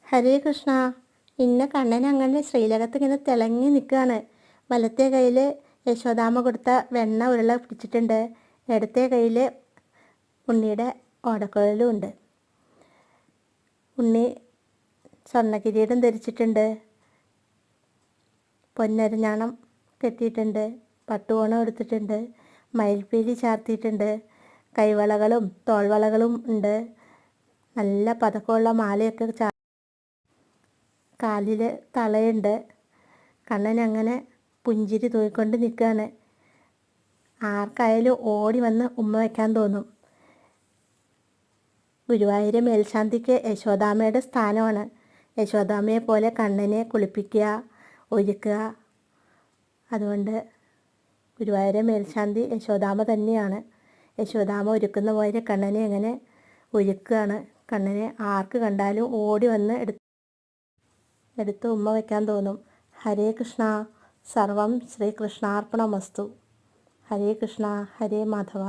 ഹരേ കൃഷ്ണ. ഇന്ന കണ്ണൻ അങ്ങനെ ശ്രീലകത്ത് ഇങ്ങനെ തിളങ്ങി നിൽക്കുകയാണ്. വലത്തെ കയ്യിൽ യശോദാമ്മ കൊടുത്ത വെണ്ണ ഉരുള പിടിച്ചിട്ടുണ്ട്. ഇടത്തെ കയ്യിൽ ഉണ്ണിയുടെ ഓടക്കുഴലും ഉണ്ട്. ഉണ്ണി സ്വർണ്ണകിരീടം ധരിച്ചിട്ടുണ്ട്. പൊന്നരഞ്ഞാണം കെട്ടിയിട്ടുണ്ട്. പട്ടുകോണം എടുത്തിട്ടുണ്ട്. മയിൽപ്പീലി ചാർത്തിയിട്ടുണ്ട്. കൈവളകളും തോൾവളകളും ഉണ്ട്. നല്ല പതക്കമുള്ള മാലയൊക്കെ കാലിൽ തളയുണ്ട്. കണ്ണൻ അങ്ങനെ പുഞ്ചിരി തൂയിക്കൊണ്ട് നിൽക്കുകയാണ്. ആർക്കായാലും ഓടി വന്ന് ഉമ്മ വയ്ക്കാൻ തോന്നും. ഗുരുവായൂർ മേൽശാന്തിക്ക് യശോദാമ്മയുടെ സ്ഥാനമാണ്. യശോദാമ്മയെ പോലെ കണ്ണനെ കുളിപ്പിക്കുക, ഒരുക്കുക. അതുകൊണ്ട് ഗുരുവായൂർ മേൽശാന്തി യശോദാമ്മ തന്നെയാണ്. യശോദാമ്മ ഒരുക്കുന്ന പോലെ കണ്ണനെ അങ്ങനെ ഒരുക്കുകയാണ്. കണ്ണനെ ആർക്ക് കണ്ടാലും ഓടി വന്ന് എടുത്ത് ഉമ്മ വയ്ക്കാൻ തോന്നും. ഹരേ കൃഷ്ണ. സർവം ശ്രീകൃഷ്ണാർപ്പണമസ്തു. ഹരേ കൃഷ്ണ. ഹരേ മാധവ.